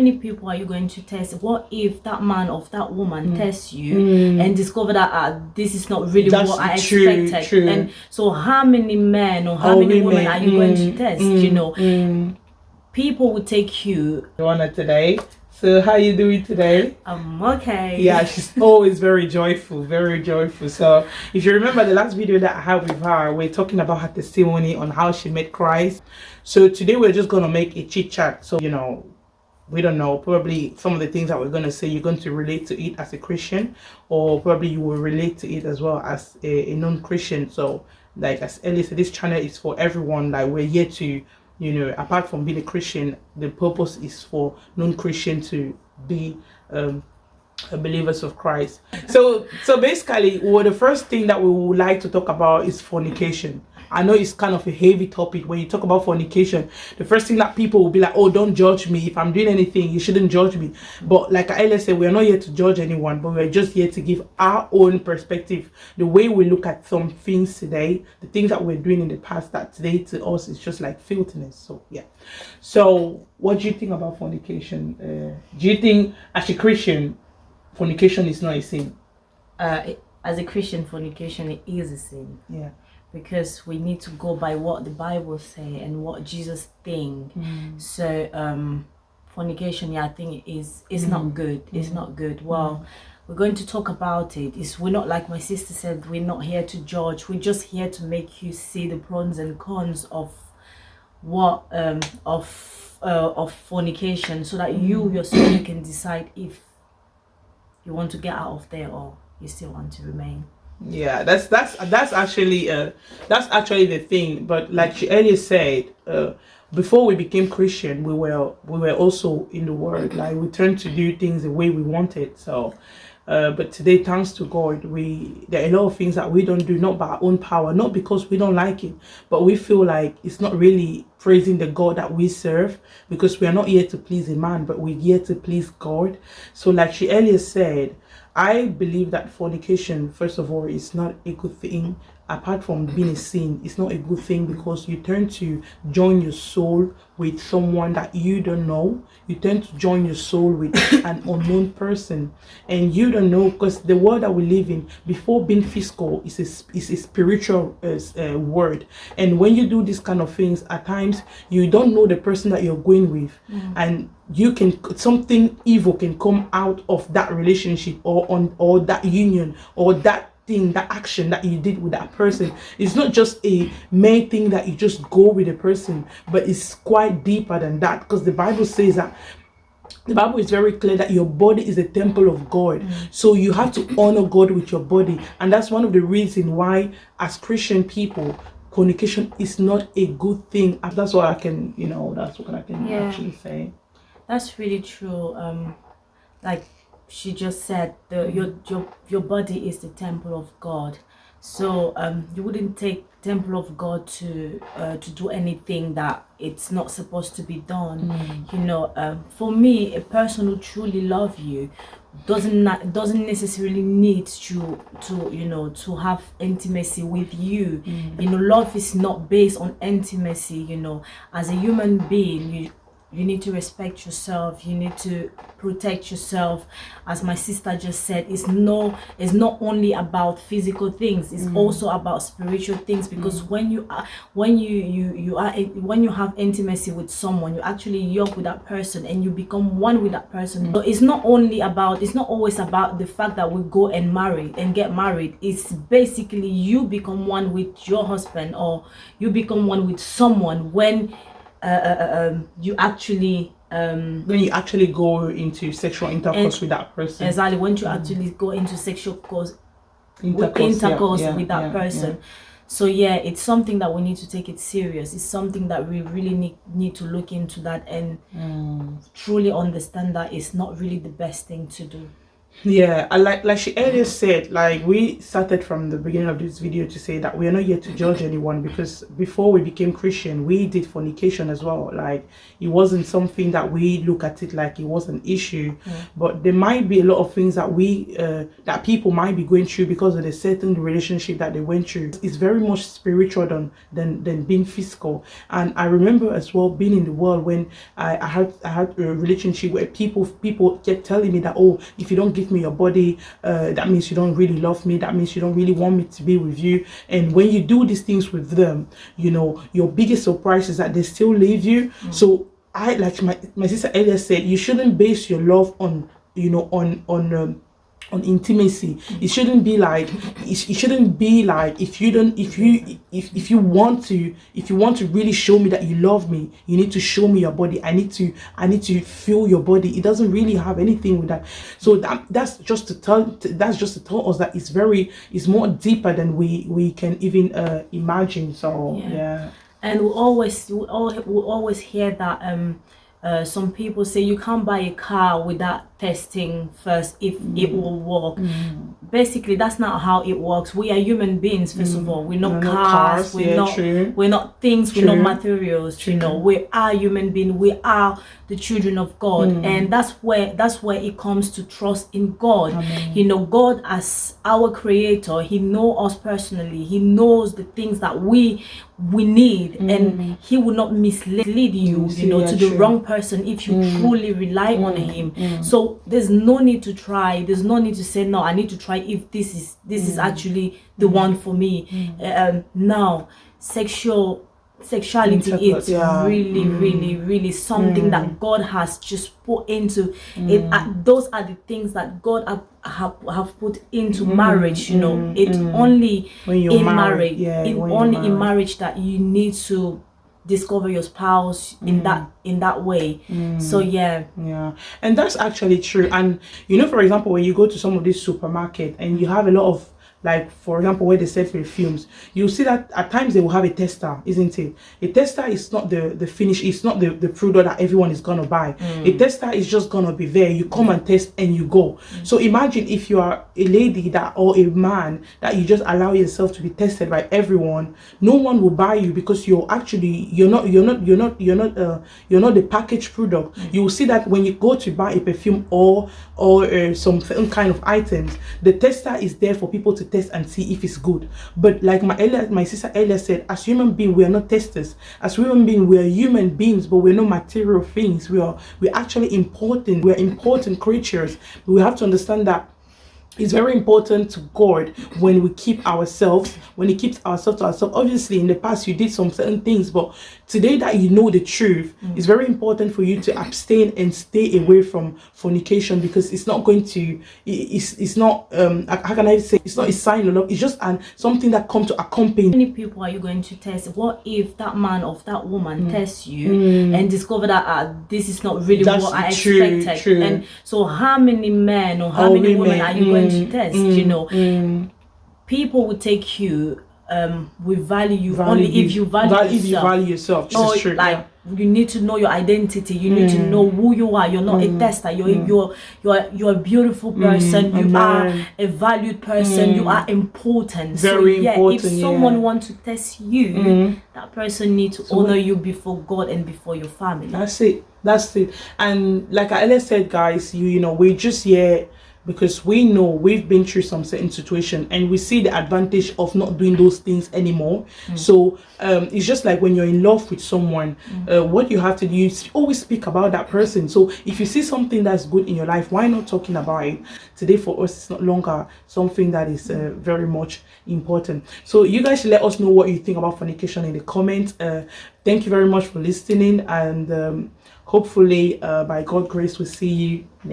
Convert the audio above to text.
many people are you going to test? What if that man or that woman tests you and discover that this is not really what I expected? True. And so how many men or how many women are you going to test? You know, people will take you. Joanna today. So how you doing today? I'm okay. Yeah, she's always very joyful, very joyful. So if you remember the last video that I had with her, we're talking about her testimony on how she met Christ. So today we're just gonna make a chit chat. So you know, we don't know, probably some of the things that we're going to say you're going to relate to it as a Christian, or probably you will relate to it as well as a non-Christian. So like as Ellie said, this channel is for everyone. Like we're here to, you know, apart from being a Christian, the purpose is for non-Christian to be believers of Christ. So basically, well, the first thing that we would like to talk about is fornication. I know it's kind of a heavy topic. When you talk about fornication, the first thing that people will be like, oh, don't judge me. If I'm doing anything, you shouldn't judge me. But like I said, we're not here to judge anyone, but we're just here to give our own perspective, the way we look at some things today, the things that we're doing in the past that today to us is just like filthiness. So yeah. So what do you think about fornication? Do you think as a Christian, fornication is not a sin? As a Christian, fornication is a sin. Yeah. Because we need to go by what the Bible say and what Jesus think. So fornication, yeah, I think is not good. It's not good. Well, we're going to talk about it. We're not, like my sister said, we're not here to judge. We're just here to make you see the pros and cons of what of fornication, so that you yourself can decide if you want to get out of there or you still want to remain. Yeah, that's actually the thing. But like she earlier said, before we became Christian, we were also in the world. Like we turned to do things the way we wanted. So but today, thanks to God, there are a lot of things that we don't do, not by our own power, not because we don't like it, but we feel like it's not really praising the God that we serve, because we are not here to please a man, but we're here to please God. So like she earlier said, I believe that fornication, first of all, is not a good thing. Apart from being a sin, it's not a good thing, because you turn to join your soul with someone that you don't know. You tend to join your soul with an unknown person, and you don't know, because the world that we live in, before being physical, is a spiritual word. And when you do these kind of things, at times you don't know the person that you're going with, and something evil can come out of that relationship, or that union, or that thing, that action that you did with that person. It's not just a mere thing that you just go with a person, but it's quite deeper than that, because the Bible says that, the Bible is very clear that your body is a temple of God. So you have to honor God with your body. And that's one of the reasons why, as Christian people, fornication is not a good thing. That's what I can, actually say. That's really true. Like she just said, your body is the temple of God. So you wouldn't take temple of God to do anything that it's not supposed to be done. You know, for me, a person who truly love you doesn't necessarily need to have intimacy with you. You know, love is not based on intimacy. You know, as a human being, you need to respect yourself. You need to protect yourself. As my sister just said, it's not only about physical things. It's also about spiritual things. Because when you have intimacy with someone, you actually yoke with that person and you become one with that person. So it's not always about the fact that we go and get married. It's basically you become one with your husband, or you become one with someone when you actually when you actually go into sexual intercourse with that person. Exactly, when you actually go into sexual intercourse with that person. So yeah, it's something that we need to take it serious. It's something that we really need to look into that and truly understand that it's not really the best thing to do. Yeah, I like she earlier said, like we started from the beginning of this video to say that we are not here to judge anyone, because before we became Christian, we did fornication as well. Like it wasn't something that we look at it like it was an issue, but there might be a lot of things that we that people might be going through because of the certain relationship that they went through. It's very much spiritual than being physical. And I remember as well being in the world when I had a relationship where people kept telling me that, oh, if you don't give me your body, that means you don't really love me, that means you don't really want me to be with you. And when you do these things with them, you know, your biggest surprise is that they still leave you. So I, like my sister earlier said, you shouldn't base your love on, you know, on intimacy. It shouldn't be like if you want to really show me that you love me, you need to show me your body. I need to feel your body. It doesn't really have anything with that. So that's just to tell us that it's more deeper than we can even imagine. So yeah. And we always hear that some people say you can't buy a car without testing first if it will work. Basically, that's not how it works. We are human beings, first of all. We're not cars, we're not things, we're not materials. You know, we are human beings. We are the children of God, and that's where it comes to trust in God. You know, God as our creator, He knows us personally. He knows the things that we need, and He will not mislead you, you know, to the wrong person if you truly rely on Him. So there's no need to try. There's no need to say, no, I need to try if this is actually the one for me. Now, sexuality is really something that God has just put into it. Those are the things that God have put into marriage. You know, it's only in marriage. In marriage that you need to discover your spouse in that way. So yeah, and that's actually true. And you know, for example, when you go to some of these supermarket and you have a lot of, like, for example, where they sell perfumes, you'll see that at times they will have a tester, isn't it? A tester is not the finish, it's not the product that everyone is gonna buy. A tester is just gonna be there. You come and test and you go. So imagine if you are a lady or a man that you just allow yourself to be tested by everyone. No one will buy you, because you're not the packaged product. You will see that when you go to buy a perfume or some certain kind of items, the tester is there for people to test and see if it's good. But like my sister earlier said, as human beings, we are not testers. As human beings, we are human beings, but we're not material things. We're actually important. We're important creatures. We have to understand that it's very important to God when we keep ourselves, when He keeps ourselves to ourselves. Obviously, in the past you did some certain things, but today that you know the truth, it's very important for you to abstain and stay away from fornication, because it's not going to, it's not how can I say, it's not a sign of love. It's just something that comes to accompany. How many people are you going to test? What if that man or that woman tests you and discover that this is not really what I expected? And so how many men or how many women are you going to test? You know, people will take you we value you only if you value yourself. This is true. Like, you need to know your identity. You need to know who you are. You're not a tester. You're a beautiful person. You are a valued person. You are important. Very important. If someone wants to test you, that person needs to honor you before God and before your family. That's it. And like I earlier said, guys, you know, we're just here because we know we've been through some certain situation, and we see the advantage of not doing those things anymore. So it's just like when you're in love with someone, what you have to do is always speak about that person. So if you see something that's good in your life, why not talking about it? Today for us, it's not longer something that is very much important. So you guys should let us know what you think about fornication in the comments. Thank you very much for listening, and hopefully by God's grace we'll see you next